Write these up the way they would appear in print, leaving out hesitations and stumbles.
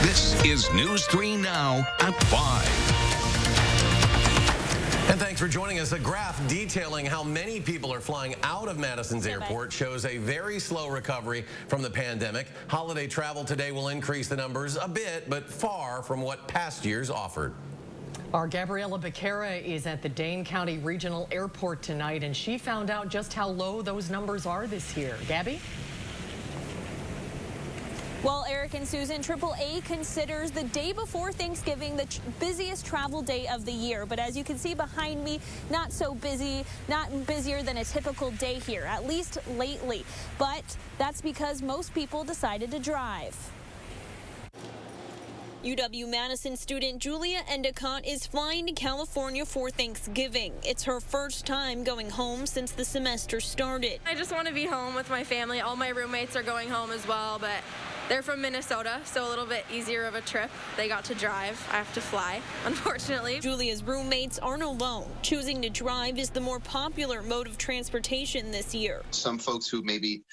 This is News 3 Now at 5. And thanks for joining us. A graph detailing how many people are flying out of Madison's airport shows a very slow recovery from the pandemic. Holiday travel today will increase the numbers a bit, but far from what past years offered. Our Gabriela Becerra is at the Dane County Regional Airport tonight, and she found out just how low those numbers are this year. Gabby? Well, Eric and Susan, AAA considers the day before Thanksgiving the busiest travel day of the year. But as you can see behind me, not so busy, not busier than a typical day here, at least lately. But that's because most people decided to drive. UW-Madison student Julia Endicott is flying to California for Thanksgiving. It's her first time going home since the semester started. I just want to be home with my family. All my roommates are going home as well, but they're from Minnesota, so a little bit easier of a trip. They got to drive. I have to fly, unfortunately. Julia's roommates aren't alone. Choosing to drive is the more popular mode of transportation this year. Some folks who maybe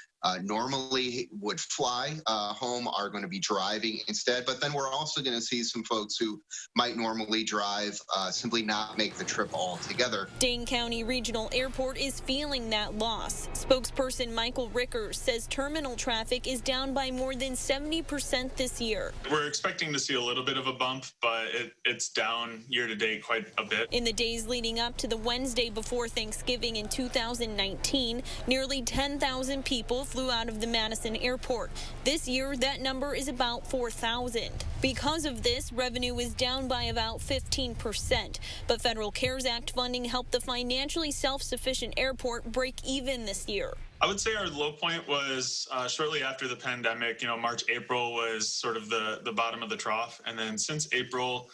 normally would fly home are going to be driving instead. But then we're also going to see some folks who might normally drive simply not make the trip altogether. Dane County Regional Airport is feeling that loss. Spokesperson Michael Rickers says terminal traffic is down by more than 70% this year. We're expecting to see a little bit of a bump, but it's down year to date quite a bit. In the days leading up to the Wednesday before Thanksgiving in 2019, nearly 10,000 people flew out of the Madison airport. This year, that number is about 4,000. Because of this, revenue is down by about 15%. But federal CARES Act funding helped the financially self-sufficient airport break even this year. I would say our low point was shortly after the pandemic. March, April was sort of the bottom of the trough. And then since April,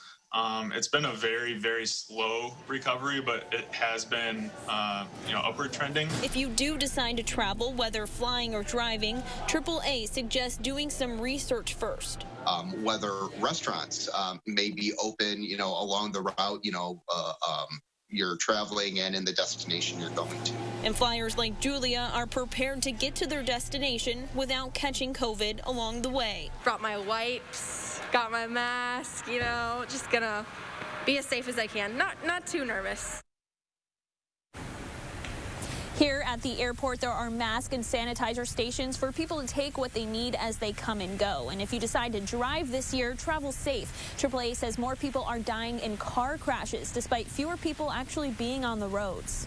it's been a very, very slow recovery, but it has been, upward trending. If you do decide to travel, whether flying or driving, AAA suggests doing some research first. Whether restaurants may be open, along the route, you're traveling and in the destination you're going to. And flyers like Julia are prepared to get to their destination without catching COVID along the way. Brought my wipes, got my mask, just gonna be as safe as I can. Not too nervous. Here at the airport, there are mask and sanitizer stations for people to take what they need as they come and go. And if you decide to drive this year, travel safe. AAA says more people are dying in car crashes, despite fewer people actually being on the roads.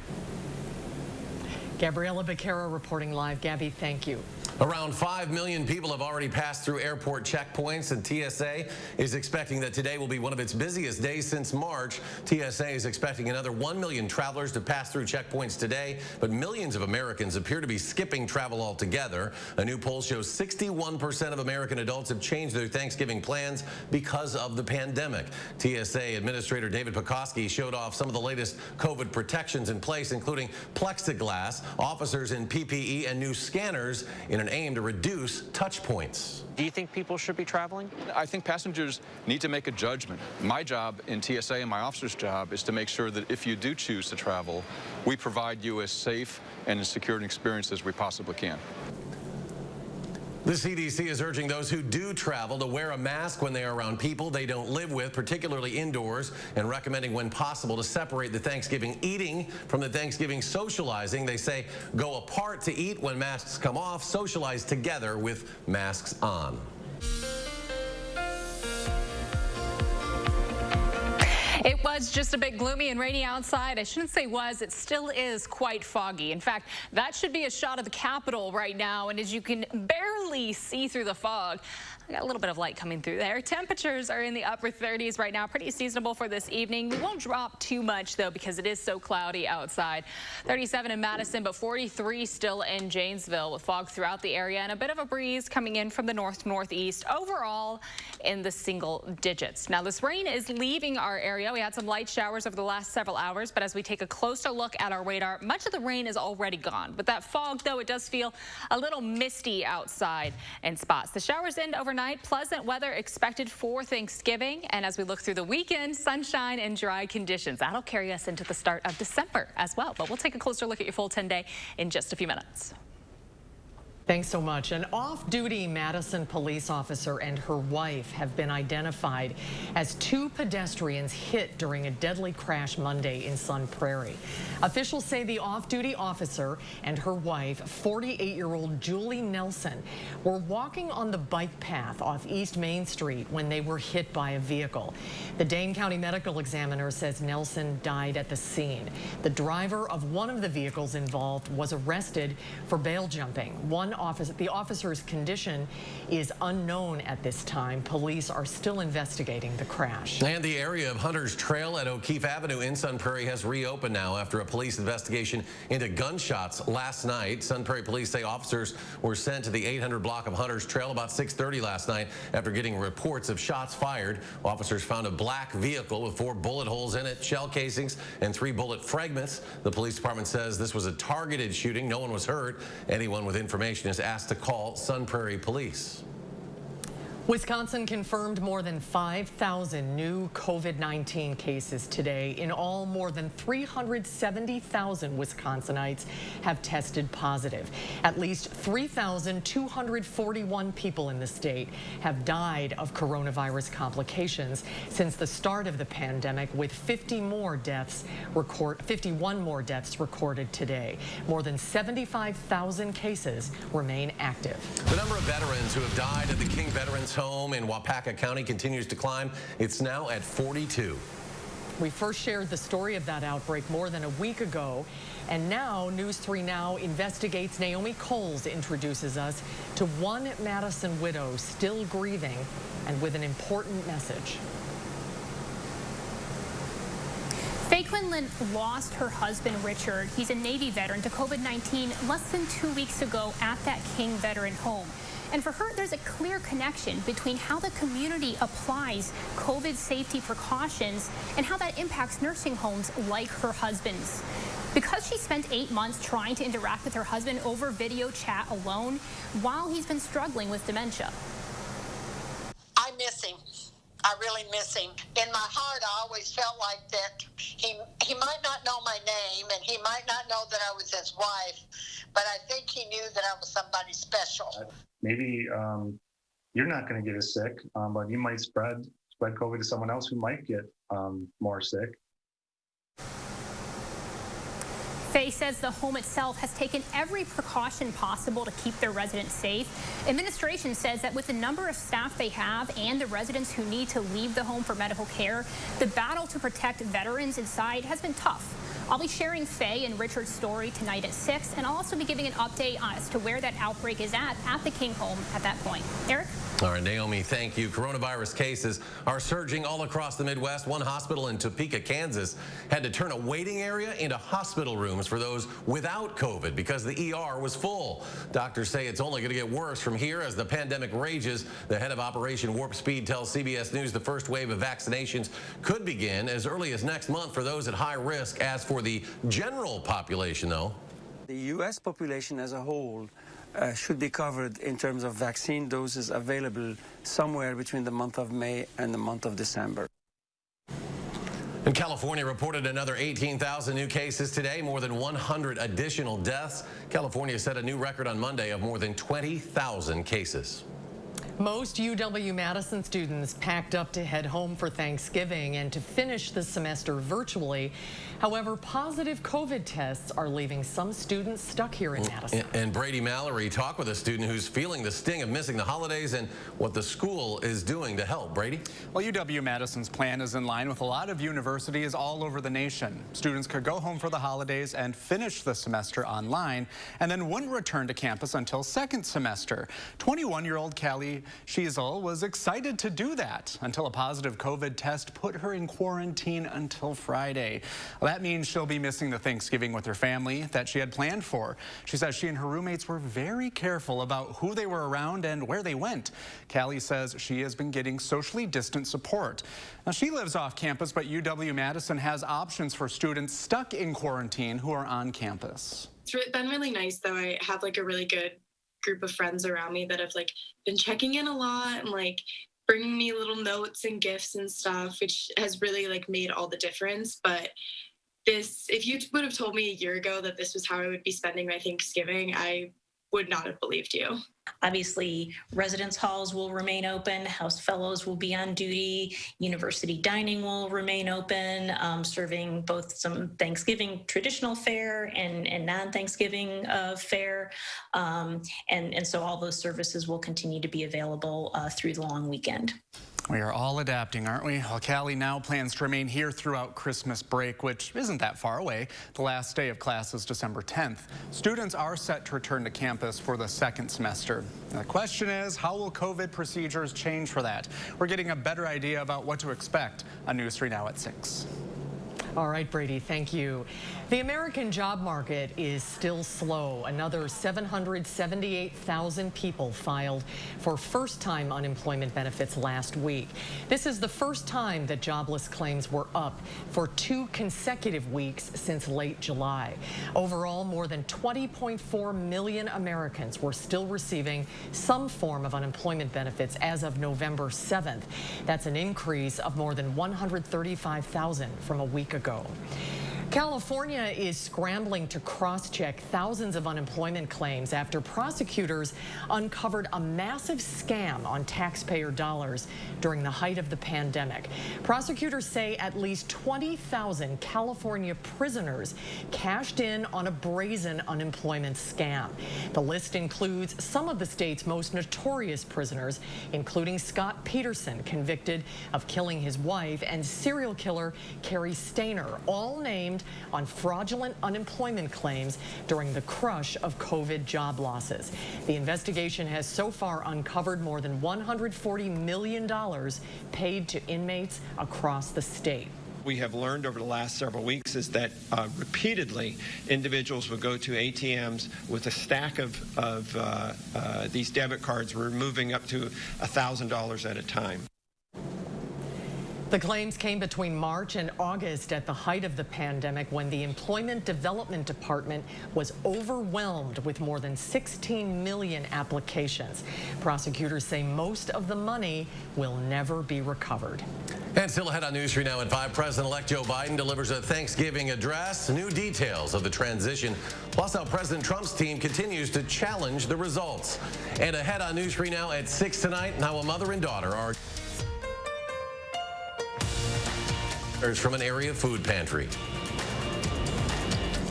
Gabriela Becerra reporting live. Gabby, thank you. Around 5 million people have already passed through airport checkpoints, and TSA is expecting that today will be one of its busiest days since March. TSA is expecting another 1 million travelers to pass through checkpoints today, but millions of Americans appear to be skipping travel altogether. A new poll shows 61% of American adults have changed their Thanksgiving plans because of the pandemic. TSA Administrator David Pekoski showed off some of the latest COVID protections in place, including plexiglass, officers in PPE, and new scanners in an aim to reduce touch points. Do you think people should be traveling? I think passengers need to make a judgment. My job in TSA and my officer's job is to make sure that if you do choose to travel, we provide you as safe and as secure an experience as we possibly can. The CDC is urging those who do travel to wear a mask when they are around people they don't live with, particularly indoors, and recommending when possible to separate the Thanksgiving eating from the Thanksgiving socializing. They say go apart to eat when masks come off, socialize together with masks on. It was just a bit gloomy and rainy outside. I shouldn't say was, it still is quite foggy. In fact, that should be a shot of the Capitol right now. And as you can barely see through the fog, I got a little bit of light coming through there. Temperatures are in the upper 30s right now, pretty seasonable for this evening. We won't drop too much, though, because it is so cloudy outside. 37 in Madison, but 43 still in Janesville with fog throughout the area and a bit of a breeze coming in from the north-northeast. Overall, in the single digits. Now, this rain is leaving our area. We had some light showers over the last several hours, but as we take a closer look at our radar, much of the rain is already gone. With that fog, though, it does feel a little misty outside in spots. The showers end overnight. Pleasant weather expected for Thanksgiving. And as we look through the weekend, sunshine and dry conditions. That'll carry us into the start of December as well. But we'll take a closer look at your full 10-day in just a few minutes. Thanks so much. An off-duty Madison police officer and her wife have been identified as two pedestrians hit during a deadly crash Monday in Sun Prairie. Officials say the off-duty officer and her wife, 48-year-old Julie Nelson, were walking on the bike path off East Main Street when they were hit by a vehicle. The Dane County Medical Examiner says Nelson died at the scene. The driver of one of the vehicles involved was arrested for bail jumping. The officer's condition is unknown at this time. Police are still investigating the crash. And the area of Hunter's Trail at O'Keefe Avenue in Sun Prairie has reopened now after a police investigation into gunshots last night. Sun Prairie police say officers were sent to the 800 block of Hunter's Trail about 6:30 last night after getting reports of shots fired. Officers found a black vehicle with 4 bullet holes in it, shell casings, and 3 bullet fragments. The police department says this was a targeted shooting. No one was hurt. Anyone with information is asked to call Sun Prairie Police. Wisconsin confirmed more than 5,000 new COVID-19 cases today. In all, more than 370,000 Wisconsinites have tested positive. At least 3,241 people in the state have died of coronavirus complications since the start of the pandemic, with 51 more deaths recorded today. More than 75,000 cases remain active. The number of veterans who have died at the King Veterans Home in Waupaca County continues to climb. It's now at 42. We first shared the story of that outbreak more than a week ago, and now News 3 Now investigates. Naomi Coles introduces us to one Madison widow still grieving and with an important message. Faye Quinlan lost her husband, Richard. He's a Navy veteran to COVID-19 less than 2 weeks ago at that King Veteran Home. And for her, there's a clear connection between how the community applies COVID safety precautions and how that impacts nursing homes like her husband's. Because she spent 8 months trying to interact with her husband over video chat alone while he's been struggling with dementia. I miss him. I really miss him. In my heart, I always felt like that he might not know my name and he might not know that I was his wife, but I think he knew that I was somebody special. Maybe you're not going to get as sick, but you might spread COVID to someone else who might get more sick. Faye says the home itself has taken every precaution possible to keep their residents safe. Administration says that with the number of staff they have and the residents who need to leave the home for medical care, the battle to protect veterans inside has been tough. I'll be sharing Faye and Richard's story tonight at 6, and I'll also be giving an update as to where that outbreak is at the King home at that point. Eric? All right, Naomi, thank you. Coronavirus cases are surging all across the Midwest. One hospital in Topeka, Kansas, had to turn a waiting area into hospital rooms for those without COVID because the ER was full. Doctors say it's only going to get worse from here as the pandemic rages. The head of Operation Warp Speed tells CBS News the first wave of vaccinations could begin as early as next month for those at high risk. As for the general population, though, the U.S. population as a whole should be covered in terms of vaccine doses available somewhere between the month of May and the month of December. And California reported another 18,000 new cases today, more than 100 additional deaths. California set a new record on Monday of more than 20,000 cases. Most UW-Madison students packed up to head home for Thanksgiving and to finish the semester virtually. However, positive COVID tests are leaving some students stuck here in Madison. And Brady Mallory talked with a student who's feeling the sting of missing the holidays and what the school is doing to help. Brady? Well, UW-Madison's plan is in line with a lot of universities all over the nation. Students could go home for the holidays and finish the semester online and then wouldn't return to campus until second semester. 21-year-old Callie Sheasel was excited to do that until a positive COVID test put her in quarantine until Friday. That means she'll be missing the Thanksgiving with her family that she had planned for. She says she and her roommates were very careful about who they were around and where they went. Callie says she has been getting socially distant support. Now, she lives off campus, but UW-Madison has options for students stuck in quarantine who are on campus. It's been really nice, though. I have a really good group of friends around me that have been checking in a lot and bringing me little notes and gifts and stuff, which has really made all the difference. But if you would have told me a year ago that this was how I would be spending my Thanksgiving, I would not have believed you. Obviously, residence halls will remain open, house fellows will be on duty, university dining will remain open, serving both some Thanksgiving traditional fare and non-Thanksgiving fare. And so all those services will continue to be available through the long weekend. We are all adapting, aren't we? Well, Callie now plans to remain here throughout Christmas break, which isn't that far away. The last day of class is December 10th. Students are set to return to campus for the second semester. And the question is, how will COVID procedures change for that? We're getting a better idea about what to expect on News 3 Now at 6. All right, Brady, thank you. The American job market is still slow. Another 778,000 people filed for first-time unemployment benefits last week. This is the first time that jobless claims were up for 2 consecutive weeks since late July. Overall, more than 20.4 million Americans were still receiving some form of unemployment benefits as of November 7th. That's an increase of more than 135,000 from a week ago. California is scrambling to cross-check thousands of unemployment claims after prosecutors uncovered a massive scam on taxpayer dollars during the height of the pandemic. Prosecutors say at least 20,000 California prisoners cashed in on a brazen unemployment scam. The list includes some of the state's most notorious prisoners, including Scott Peterson, convicted of killing his wife, and serial killer Carrie Stainer, all named on fraudulent unemployment claims during the crush of COVID job losses. The investigation has so far uncovered more than $140 million paid to inmates across the state. We have learned over the last several weeks is that repeatedly individuals will go to ATMs with a stack of these debit cards, removing up to $1,000 at a time. The claims came between March and August at the height of the pandemic, when the Employment Development Department was overwhelmed with more than 16 million applications. Prosecutors say most of the money will never be recovered. And still ahead on News 3 Now at 5, President-elect Joe Biden delivers a Thanksgiving address, new details of the transition, plus how President Trump's team continues to challenge the results. And ahead on News 3 Now at 6 tonight, how a mother and daughter are from an area food pantry.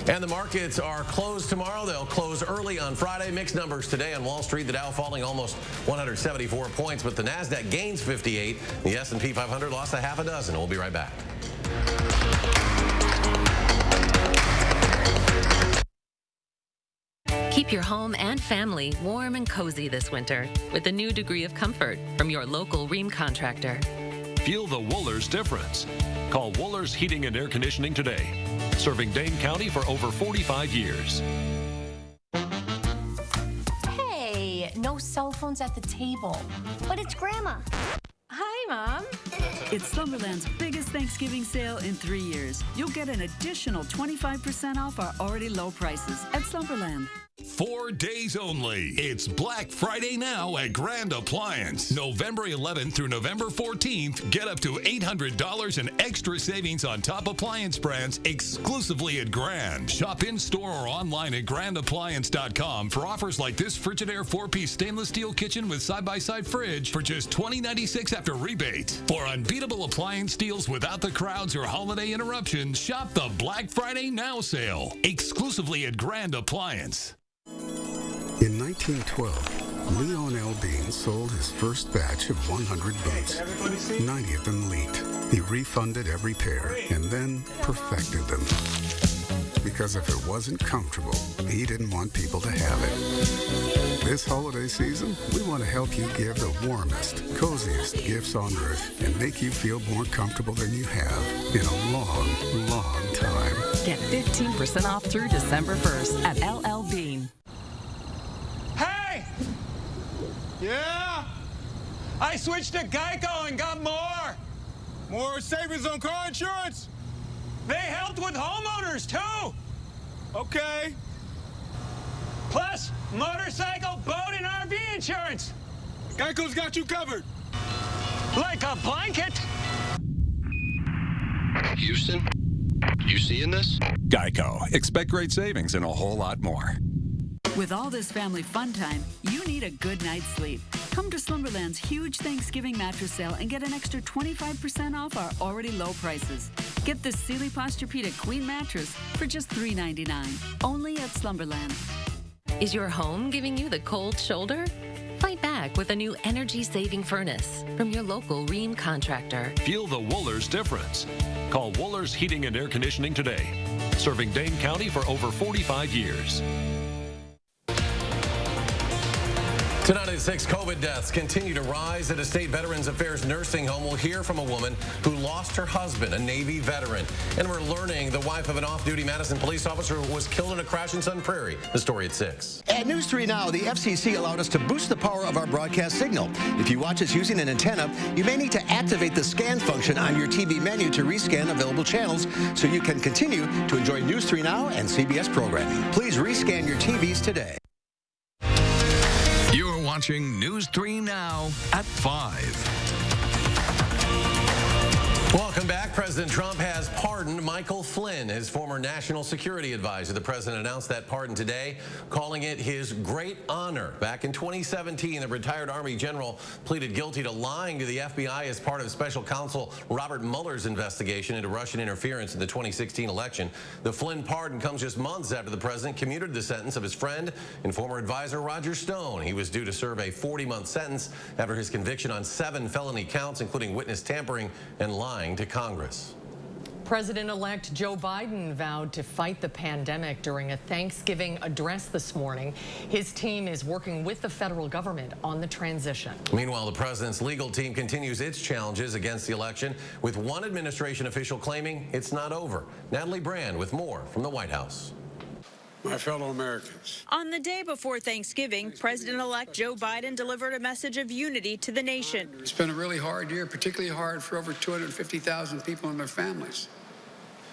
And the markets are closed tomorrow. They'll close early on Friday. Mixed numbers today on Wall Street. The Dow falling almost 174 points, but the NASDAQ gains 58. The S&P 500 lost a half a dozen. We'll be right back. Keep your home and family warm and cozy this winter with a new degree of comfort from your local Rheem contractor. Feel the Wohlers difference. Call Wohlers Heating and Air Conditioning today. Serving Dane County for over 45 years. Hey, no cell phones at the table. But it's Grandma. Hi, Mom. It's Slumberland's biggest Thanksgiving sale in 3 years. You'll get an additional 25% off our already low prices at Slumberland. 4 days only. It's Black Friday now at Grand Appliance. November 11th through November 14th, get up to $800 in extra savings on top appliance brands exclusively at Grand. Shop in-store or online at grandappliance.com for offers like this Frigidaire 4-piece stainless steel kitchen with side-by-side fridge for just $20.96 after rebate. For unbeatable appliance deals without the crowds or holiday interruptions, shop the Black Friday Now sale exclusively at Grand Appliance. In 1912, Leon L. Bean sold his first batch of 100 boots. 90 of them leaked. He refunded every pair and then perfected them. Because if it wasn't comfortable, he didn't want people to have it. This holiday season, we want to help you give the warmest, coziest gifts on earth and make you feel more comfortable than you have in a long, long time. Get 15% off through December 1st at LL Bean. Hey! Yeah? I switched to GEICO and got more. More savings on car insurance. They helped with homeowners, too. Okay. Plus, motorcycle, boat, and RV insurance. GEICO's got you covered. Like a blanket. Houston, you seeing this? GEICO. Expect great savings and a whole lot more. With all this family fun time, you need a good night's sleep. Come to Slumberland's huge Thanksgiving mattress sale and get an extra 25% off our already low prices. Get this Sealy Posturepedic Queen mattress for just $3.99, only at Slumberland. Is your home giving you the cold shoulder? Fight back with a new energy-saving furnace from your local Rheem contractor. Feel the Wohlers difference. Call Wohlers Heating and Air Conditioning today. Serving Dane County for over 45 years. Tonight at 6, COVID deaths continue to rise at a state Veterans Affairs nursing home. We'll hear from a woman who lost her husband, a Navy veteran. And we're learning the wife of an off-duty Madison police officer was killed in a crash in Sun Prairie. The story at 6. At News 3 Now, the FCC allowed us to boost the power of our broadcast signal. If you watch us using an antenna, you may need to activate the scan function on your TV menu to rescan available channels so you can continue to enjoy News 3 Now and CBS programming. Please rescan your TVs today. You're watching News 3 Now at 5. Welcome back. President Trump has pardoned Michael Flynn, his former national security advisor. The president announced that pardon today, calling it his great honor. Back in 2017, the retired Army general pleaded guilty to lying to the FBI as part of special counsel Robert Mueller's investigation into Russian interference in the 2016 election. The Flynn pardon comes just months after the president commuted the sentence of his friend and former advisor Roger Stone. He was due to serve a 40-month sentence after his conviction on 7 felony counts, including witness tampering and lying to Congress. President-elect Joe Biden vowed to fight the pandemic during a Thanksgiving address this morning. His team is working with the federal government on the transition. Meanwhile, the president's legal team continues its challenges against the election, with one administration official claiming it's not over. Natalie Brand with more from the White House. My fellow Americans. On the day before Thanksgiving, President-elect Joe Biden delivered a message of unity to the nation. It's been a really hard year, particularly hard for over 250,000 people and their families.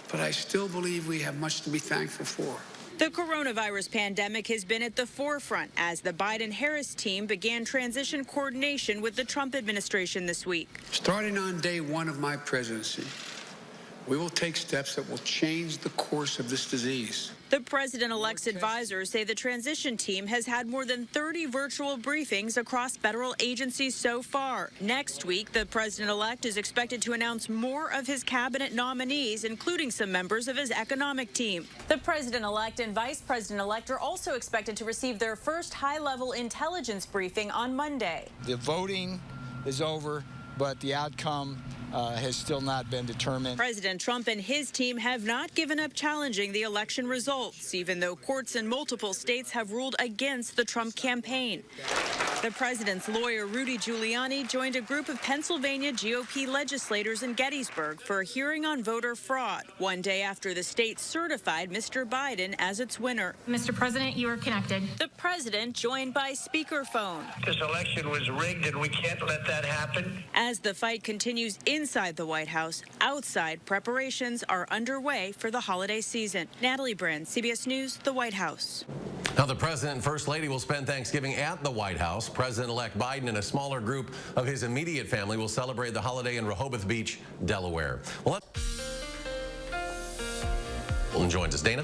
But I still believe we have much to be thankful for. The coronavirus pandemic has been at the forefront as the Biden-Harris team began transition coordination with the Trump administration this week. Starting on day 1 of my presidency, we will take steps that will change the course of this disease. The president-elect's advisors say the transition team has had more than 30 virtual briefings across federal agencies so far. Next week, the president-elect is expected to announce more of his cabinet nominees, including some members of his economic team. The president-elect and vice president-elect are also expected to receive their first high-level intelligence briefing on Monday. The voting is over, but the outcome has still not been determined. President Trump and his team have not given up challenging the election results, even though courts in multiple states have ruled against the Trump campaign. The president's lawyer, Rudy Giuliani, joined a group of Pennsylvania GOP legislators in Gettysburg for a hearing on voter fraud, one day after the state certified Mr. Biden as its winner. Mr. President, you are connected. The president joined by speakerphone. This election was rigged, and we can't let that happen. As the fight continues inside the White House, outside preparations are underway for the holiday season. Natalie Brand, CBS News, the White House. Now, the president and first lady will spend Thanksgiving at the White House. President-elect Biden and a smaller group of his immediate family will celebrate the holiday in Rehoboth Beach, Delaware. Well, joins us, Dana.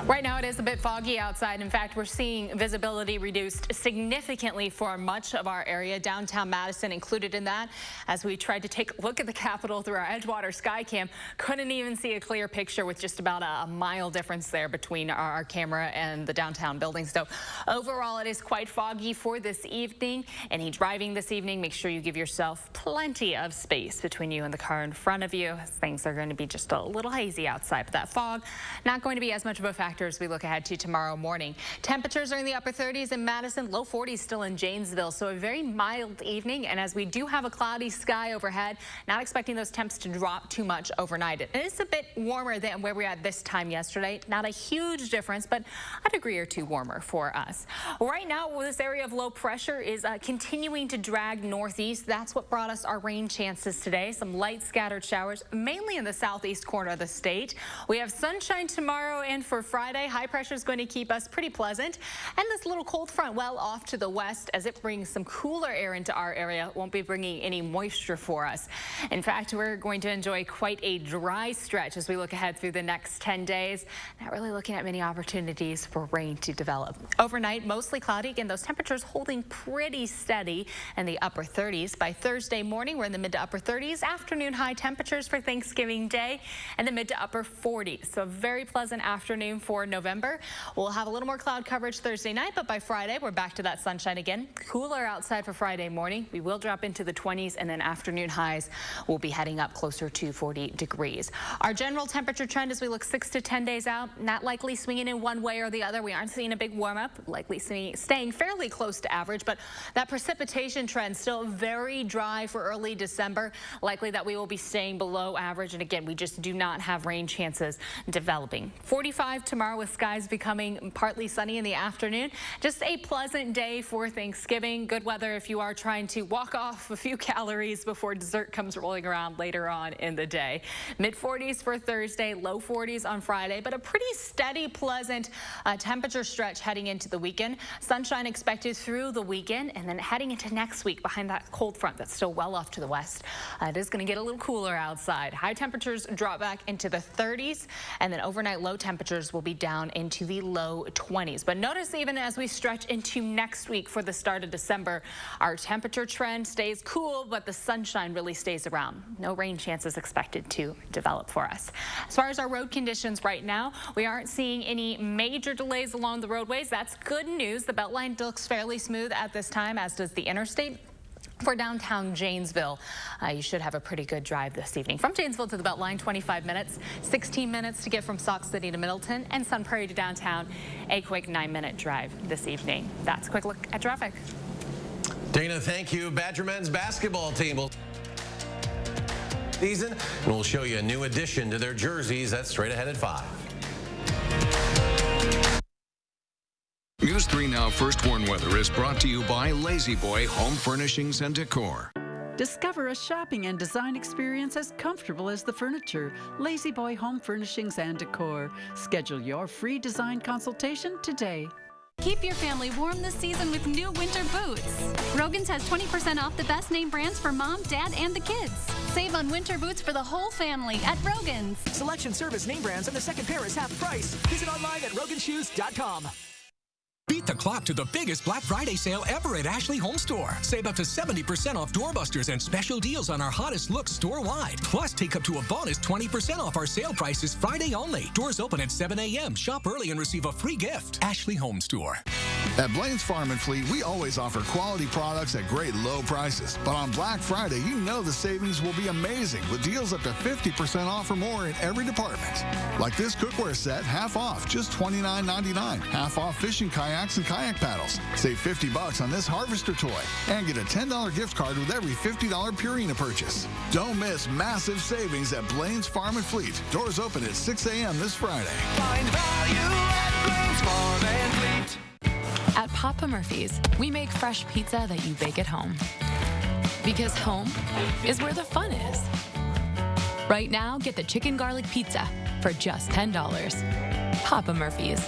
Right now it is a bit foggy outside. In fact, we're seeing visibility reduced significantly for much of our area, downtown Madison included in that. As we tried to take a look at the Capitol through our Edgewater Skycam, couldn't even see a clear picture with just about a mile difference there between our camera and the downtown building. So overall, it is quite foggy for this evening. Any driving this evening, make sure you give yourself plenty of space between you and the car in front of you. Things are going to be just a little hazy outside, but that fog not going to be as much of a factor as we look ahead to tomorrow morning. Temperatures are in the upper 30s in Madison, low 40s still in Janesville, so a very mild evening. And as we do have a cloudy sky overhead, not expecting those temps to drop too much overnight. It is a bit warmer than where we were at this time yesterday. Not a huge difference, but a degree or two warmer for us. Right now, this area of low pressure is continuing to drag northeast. That's what brought us our rain chances today. Some light scattered showers, mainly in the southeast corner of the state. We have sunshine tomorrow and for Friday. High pressure is going to keep us pretty pleasant. And this little cold front well off to the west as it brings some cooler air into our area. Won't be bringing any moisture for us. In fact, we're going to enjoy quite a dry stretch as we look ahead through the next 10 days. Not really looking at many opportunities for rain to develop. Overnight, mostly cloudy. Again, those temperatures holding pretty steady in the upper 30s. By Thursday morning, we're in the mid to upper 30s. Afternoon high temperatures for Thanksgiving Day and the mid to upper 40s. So a very pleasant afternoon for November. We'll have a little more cloud coverage Thursday night, but by Friday, we're back to that sunshine again. Cooler outside for Friday morning. We will drop into the 20s, and then afternoon highs will be heading up closer to 40 degrees. Our general temperature trend as we look 6 to 10 days out, not likely swinging in one way or the other. We aren't seeing a big warm up, likely staying fairly close to average, but that precipitation trend still very dry for early December. Likely that we will be staying below average, and again, we just do not have rain chances developing. 45 tomorrow with skies becoming partly sunny in the afternoon. Just a pleasant day for Thanksgiving. Good weather if you are trying to walk off a few calories before dessert comes rolling around later on in the day. Mid 40s for Thursday, low 40s on Friday, but a pretty steady, pleasant temperature stretch heading into the weekend. Sunshine expected through the weekend, and then heading into next week behind that cold front that's still well off to the west. It is going to get a little cooler outside. High temperatures drop back into the 30s, and then overnight low temperatures will be down into the low 20s. But notice even as we stretch into next week for the start of December, our temperature trend stays cool, but the sunshine really stays around. No rain chances expected to develop for us. As far as our road conditions right now, we aren't seeing any major delays along the roadways. That's good news. The Beltline looks fairly smooth at this time, as does the interstate. For downtown Janesville, you should have a pretty good drive this evening. From Janesville to the Beltline, 25 minutes, 16 minutes to get from Sauk City to Middleton, and Sun Prairie to downtown, a quick 9-minute drive this evening. That's a quick look at traffic. Dana, thank you. Badger men's basketball team will season, and we'll show you a new addition to their jerseys. That's straight ahead at 5. News 3 Now First Warn Weather is brought to you by Lazy Boy Home Furnishings and Decor. Discover a shopping and design experience as comfortable as the furniture. Lazy Boy Home Furnishings and Decor. Schedule your free design consultation today. Keep your family warm this season with new winter boots. Rogan's has 20% off the best name brands for mom, dad, and the kids. Save on winter boots for the whole family at Rogan's. Selection, service, name brands, and the second pair is half price. Visit online at roganshoes.com. Beat the clock to the biggest Black Friday sale ever at Ashley Home Store. Save up to 70% off doorbusters and special deals on our hottest looks store-wide. Plus, take up to a bonus 20% off our sale prices Friday only. Doors open at 7 a.m. Shop early and receive a free gift. Ashley Home Store. At Blaine's Farm and Fleet, we always offer quality products at great low prices. But on Black Friday, you know the savings will be amazing with deals up to 50% off or more in every department. Like this cookware set, half off, just $29.99. Half off fishing kayaks and kayak paddles. Save $50 on this harvester toy and get a $10 gift card with every $50 Purina purchase. Don't miss massive savings at Blaine's Farm and Fleet. Doors open at 6 a.m. this Friday. Find value at Blaine's Farm and Fleet. At Papa Murphy's, we make fresh pizza that you bake at home. Because home is where the fun is. Right now, get the chicken garlic pizza for just $10. Papa Murphy's.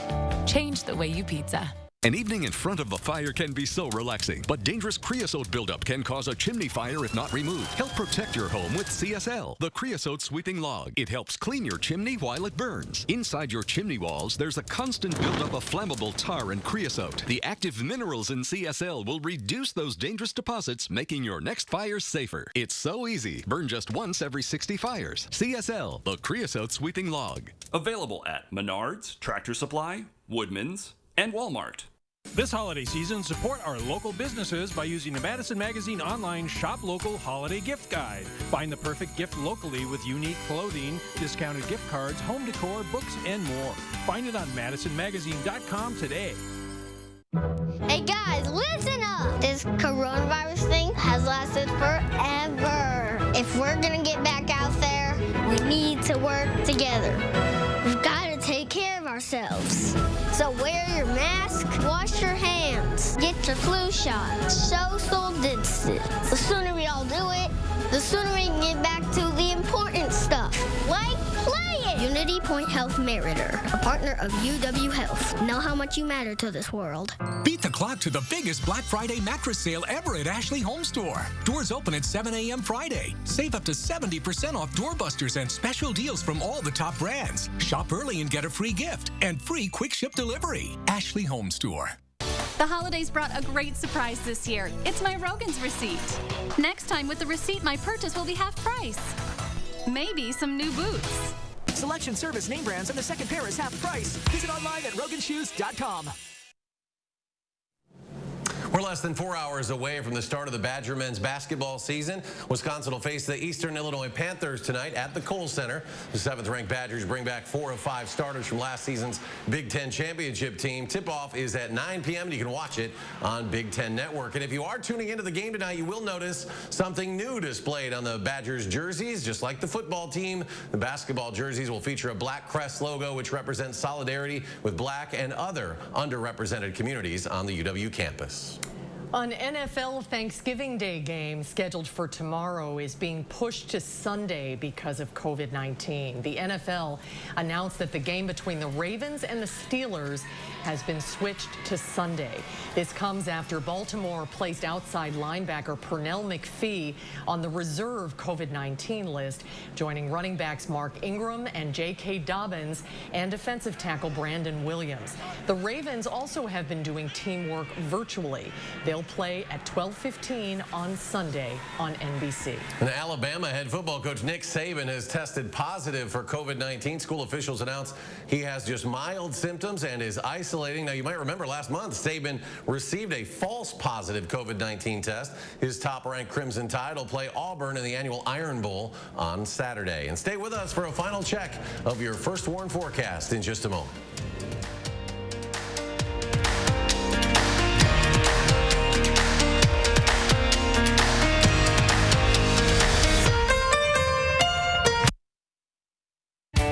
Change the way you pizza. An evening in front of the fire can be so relaxing, but dangerous creosote buildup can cause a chimney fire if not removed. Help protect your home with CSL, the creosote sweeping log. It helps clean your chimney while it burns. Inside your chimney walls, there's a constant buildup of flammable tar and creosote. The active minerals in CSL will reduce those dangerous deposits, making your next fire safer. It's so easy. Burn just once every 60 fires. CSL, the creosote sweeping log. Available at Menards, Tractor Supply, Woodman's, and Walmart. This holiday season, support our local businesses by using the Madison Magazine online Shop Local Holiday Gift Guide. Find the perfect gift locally with unique clothing, discounted gift cards, home decor, books, and more. Find it on MadisonMagazine.com today. Hey guys, listen up! This coronavirus thing has lasted forever. If we're gonna get back out there, we need to work together. We've got to take care of ourselves. So wear your mask, wash your hands, get your flu shot, social distance. The sooner we all do it, the sooner we can get back to the important stuff, like playing. Unity Point Health Meritor, a partner of UW Health. Know how much you matter to this world. Beat the clock to the biggest Black Friday mattress sale ever at Ashley Home Store. Doors open at 7 a.m. Friday. Save up to 70% off doorbusters and special deals from all the top brands. Shop early and get a free gift and free quick ship delivery. Ashley Home Store. The holidays brought a great surprise this year. It's my Rogan's receipt. Next time with the receipt, my purchase will be half price. Maybe some new boots. Selection, service, name brands, and the second pair is half price. Visit online at roganshoes.com. We're less than 4 hours away from the start of the Badger men's basketball season. Wisconsin will face the Eastern Illinois Panthers tonight at the Kohl Center. The 7th-ranked Badgers bring back 4 of 5 starters from last season's Big Ten championship team. Tip-off is at 9 p.m. and you can watch it on Big Ten Network. And if you are tuning into the game tonight, you will notice something new displayed on the Badgers jerseys. Just like the football team, the basketball jerseys will feature a black crest logo, which represents solidarity with Black and other underrepresented communities on the UW campus. An NFL Thanksgiving Day game scheduled for tomorrow is being pushed to Sunday because of COVID-19. The NFL announced that the game between the Ravens and the Steelers has been switched to Sunday. This comes after Baltimore placed outside linebacker Pernell McPhee on the reserve COVID-19 list, joining running backs Mark Ingram and J.K. Dobbins and defensive tackle Brandon Williams. The Ravens also have been doing teamwork virtually. They'll play at 12:15 on Sunday on NBC. And Alabama head football coach Nick Saban has tested positive for COVID-19. School officials announced he has just mild symptoms and is isolating. Now, you might remember last month, Saban received a false positive COVID-19 test. His top-ranked Crimson Tide will play Auburn in the annual Iron Bowl on Saturday. And stay with us for a final check of your First Warn forecast in just a moment.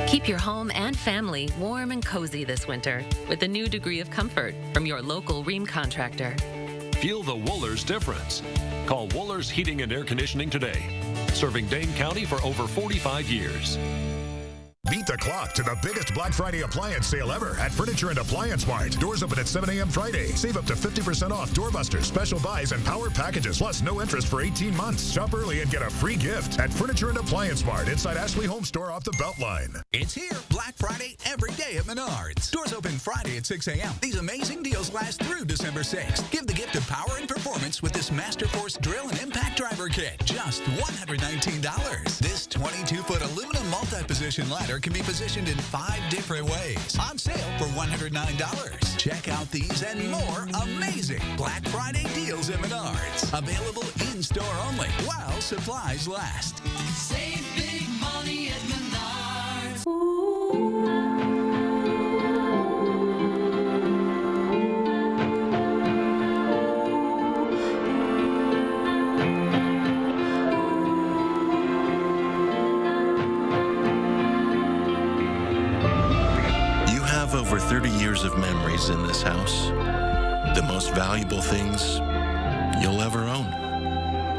Keep your home and family warm and cozy this winter with a new degree of comfort from your local Rheem contractor. Feel the Wohlers difference. Call Wohlers Heating and Air Conditioning today. Serving Dane County for over 45 years. Beat the clock to the biggest Black Friday appliance sale ever at Furniture and Appliance Mart. Doors open at 7 a.m. Friday. Save up to 50% off doorbusters, special buys, and power packages, plus no interest for 18 months. Shop early and get a free gift at Furniture and Appliance Mart inside Ashley Home Store off the Beltline. It's here, Black Friday every day at Menards. Doors open Friday at 6 a.m. These amazing deals last through December 6th. Give the gift of power and performance with this Master Force Drill and Impact Driver Kit. Just $119. This 22-foot aluminum multi-position ladder can be positioned in 5 different ways. On sale for $109. Check out these and more amazing Black Friday deals at Menards. Available in-store only while supplies last. Save big money at Menards. Over 30 years of memories in this house. The most valuable things you'll ever own.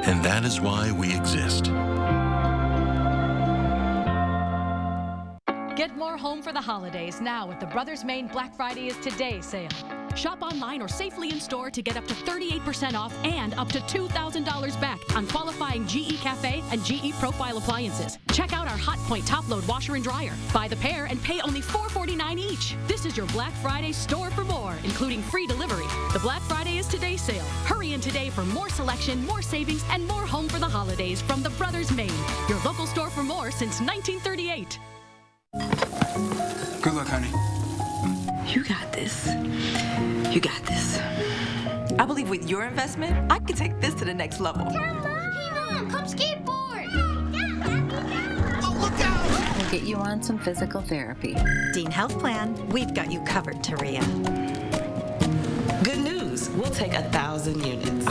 And that is why we exist. Get more home for the holidays now with the Brothers Maine Black Friday is Today sale. Shop online or safely in store to get up to 38% off and up to $2,000 back on qualifying GE Cafe and GE Profile appliances. Check out our Hot Point top load washer and dryer. Buy the pair and pay only $4.49 each. This is your Black Friday store for more, including free delivery. The Black Friday is Today sale. Hurry in today for more selection, more savings, and more home for the holidays from the Brothers Maine. Your local store for more since 1938. Good luck, honey. You got this. You got this. I believe with your investment, I can take this to the next level. Mom, come skateboard. Oh, look out! We'll get you on some physical therapy. Dean Health Plan, we've got you covered, Taria. Good news. We'll take 1,000 units.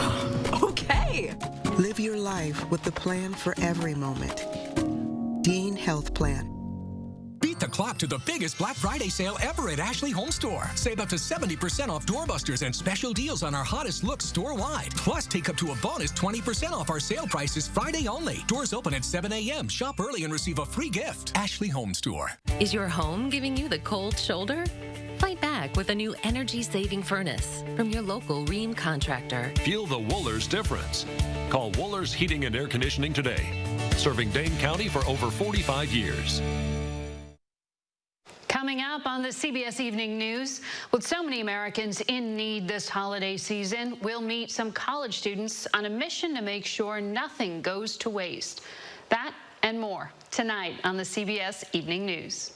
Okay. Live your life with the plan for every moment. Dean Health Plan. Beat Beat the clock to the biggest Black Friday sale ever at Ashley Home Store. Save up to 70% off doorbusters and special deals on our hottest looks store-wide. Plus, take up to a bonus 20% off our sale prices Friday only. Doors open at 7 a.m. Shop early and receive a free gift. Ashley Home Store. Is your home giving you the cold shoulder? Fight back with a new energy-saving furnace from your local Rheem contractor. Feel the Wohlers difference. Call Wohlers Heating and Air Conditioning today. Serving Dane County for over 45 years. Coming up on the CBS Evening News, with so many Americans in need this holiday season, we'll meet some college students on a mission to make sure nothing goes to waste. That and more tonight on the CBS Evening News.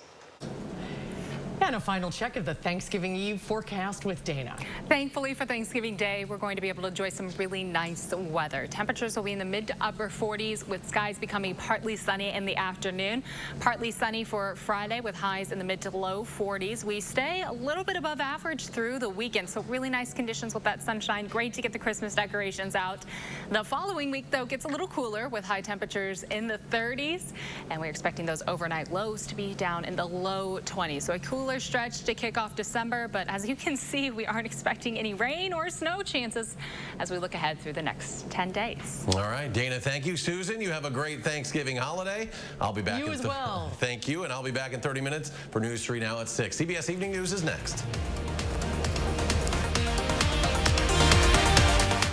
And a final check of the Thanksgiving Eve forecast with Dana. Thankfully for Thanksgiving Day, we're going to be able to enjoy some really nice weather. Temperatures will be in the mid to upper 40s with skies becoming partly sunny in the afternoon. Partly sunny for Friday with highs in the mid to low 40s. We stay a little bit above average through the weekend, so really nice conditions with that sunshine. Great to get the Christmas decorations out. The following week, though, gets a little cooler with high temperatures in the 30s, and we're expecting those overnight lows to be down in the low 20s. So a cooler stretch to kick off December, but as you can see, we aren't expecting any rain or snow chances as we look ahead through the next 10 days. All right, Dana, thank you. Susan, you have a great Thanksgiving holiday. I'll be back. You as well. Thank you, and I'll be back in 30 minutes for News 3 Now at 6. CBS Evening News is next.